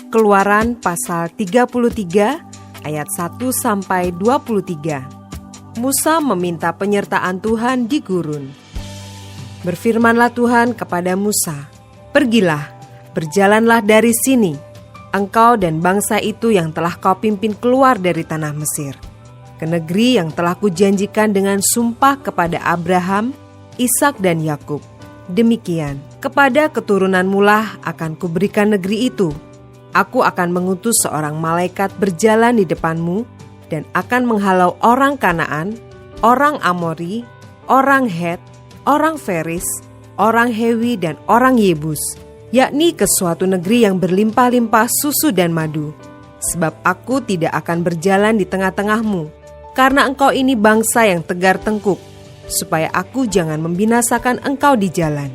Keluaran pasal 33 ayat 1-23. Musa meminta penyertaan Tuhan di gurun. Berfirmanlah Tuhan kepada Musa, "Pergilah, berjalanlah dari sini, engkau dan bangsa itu yang telah kau pimpin keluar dari tanah Mesir, ke negeri yang telah kujanjikan dengan sumpah kepada Abraham, Ishak dan Yakub. Demikian, kepada keturunanmu lah akan kuberikan negeri itu. Aku akan mengutus seorang malaikat berjalan di depanmu dan akan menghalau orang Kanaan, orang Amori, orang Het, orang Feris, orang Hewi dan orang Yebus, yakni ke suatu negeri yang berlimpah-limpah susu dan madu. Sebab aku tidak akan berjalan di tengah-tengahmu, karena engkau ini bangsa yang tegar tengkuk, supaya aku jangan membinasakan engkau di jalan."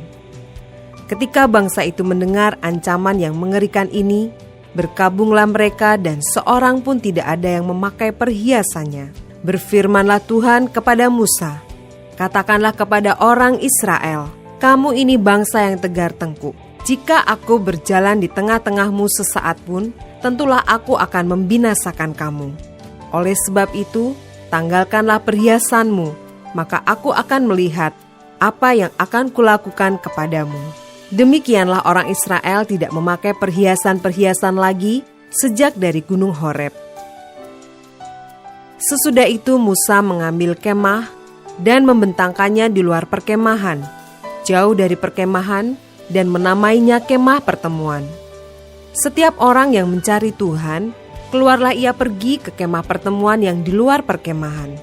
Ketika bangsa itu mendengar ancaman yang mengerikan ini, berkabunglah mereka dan seorang pun tidak ada yang memakai perhiasannya. Berfirmanlah Tuhan kepada Musa, "Katakanlah kepada orang Israel, kamu ini bangsa yang tegar tengkuk. Jika aku berjalan di tengah-tengahmu sesaat pun, tentulah aku akan membinasakan kamu. Oleh sebab itu, tanggalkanlah perhiasanmu, maka aku akan melihat apa yang akan kulakukan kepadamu." Demikianlah orang Israel tidak memakai perhiasan-perhiasan lagi sejak dari Gunung Horeb. Sesudah itu Musa mengambil kemah dan membentangkannya di luar perkemahan, jauh dari perkemahan, dan menamainya kemah pertemuan. Setiap orang yang mencari Tuhan, keluarlah ia pergi ke kemah pertemuan yang di luar perkemahan.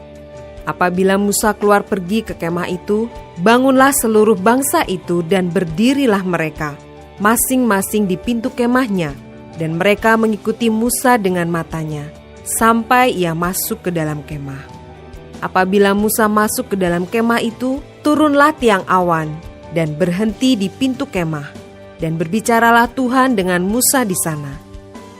Apabila Musa keluar pergi ke kemah itu, bangunlah seluruh bangsa itu dan berdirilah mereka, masing-masing di pintu kemahnya, dan mereka mengikuti Musa dengan matanya, sampai ia masuk ke dalam kemah. Apabila Musa masuk ke dalam kemah itu, turunlah tiang awan, dan berhenti di pintu kemah, dan berbicaralah Tuhan dengan Musa di sana.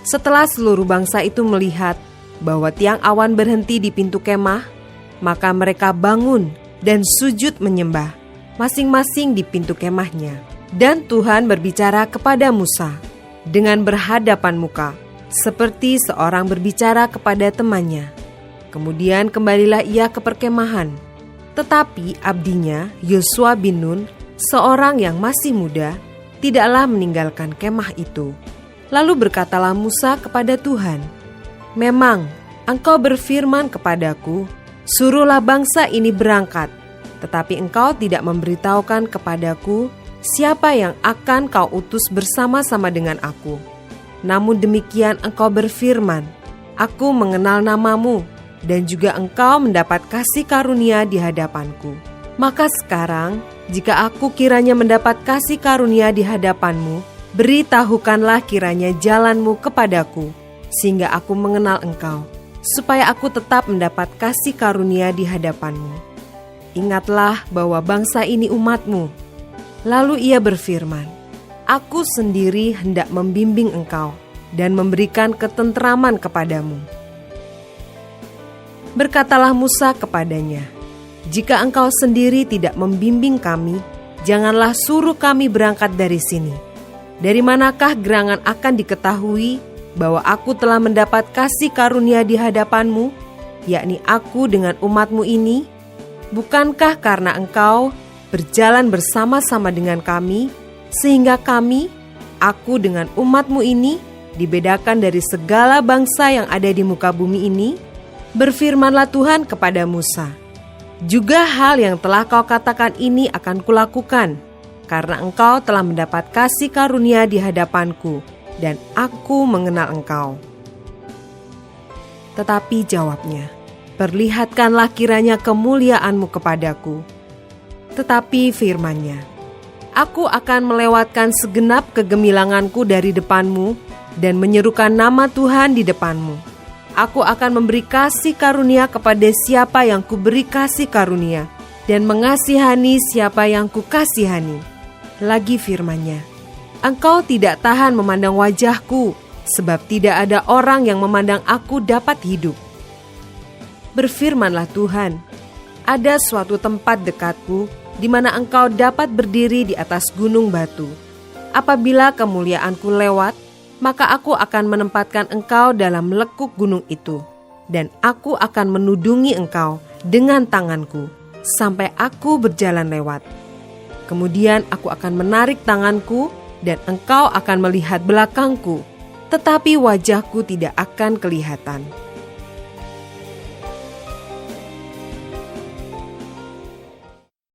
Setelah seluruh bangsa itu melihat bahwa tiang awan berhenti di pintu kemah, maka mereka bangun dan sujud menyembah, masing-masing di pintu kemahnya. Dan Tuhan berbicara kepada Musa dengan berhadapan muka, seperti seorang berbicara kepada temannya. Kemudian kembalilah ia ke perkemahan. Tetapi abdinya, Yosua bin Nun, seorang yang masih muda, tidaklah meninggalkan kemah itu. Lalu berkatalah Musa kepada Tuhan, "Memang engkau berfirman kepadaku, suruhlah bangsa ini berangkat, tetapi engkau tidak memberitahukan kepadaku siapa yang akan kau utus bersama-sama dengan aku. Namun demikian engkau berfirman, aku mengenal namamu, dan juga engkau mendapat kasih karunia di hadapanku. Maka sekarang, jika aku kiranya mendapat kasih karunia di hadapanmu, beritahukanlah kiranya jalanmu kepadaku, sehingga aku mengenal engkau, supaya aku tetap mendapat kasih karunia di hadapanmu. Ingatlah bahwa bangsa ini umatmu." Lalu ia berfirman, "Aku sendiri hendak membimbing engkau dan memberikan ketentraman kepadamu." Berkatalah Musa kepadanya, "Jika engkau sendiri tidak membimbing kami, janganlah suruh kami berangkat dari sini. Dari manakah gerangan akan diketahui bahwa aku telah mendapat kasih karunia di hadapanmu, yakni aku dengan umatmu ini? Bukankah karena engkau berjalan bersama-sama dengan kami, sehingga kami, aku dengan umatmu ini, dibedakan dari segala bangsa yang ada di muka bumi ini?" Berfirmanlah Tuhan kepada Musa, "Juga hal yang telah kau katakan ini akan kulakukan, karena engkau telah mendapat kasih karunia di hadapanku, dan aku mengenal engkau." Tetapi jawabnya, "Perlihatkanlah kiranya kemuliaanmu kepadaku." Tetapi firman-Nya, "Aku akan melewatkan segenap kegemilanganku dari depanmu dan menyerukan nama Tuhan di depanmu. Aku akan memberi kasih karunia kepada siapa yang kuberi kasih karunia, dan mengasihani siapa yang kukasihani." Lagi firman-Nya, "Engkau tidak tahan memandang wajahku, sebab tidak ada orang yang memandang aku dapat hidup." Berfirmanlah Tuhan, "Ada suatu tempat dekatku, di mana engkau dapat berdiri di atas gunung batu. Apabila kemuliaanku lewat, maka aku akan menempatkan engkau dalam lekuk gunung itu, dan aku akan menudungi engkau dengan tanganku, sampai aku berjalan lewat. Kemudian aku akan menarik tanganku, dan engkau akan melihat belakangku, tetapi wajahku tidak akan kelihatan.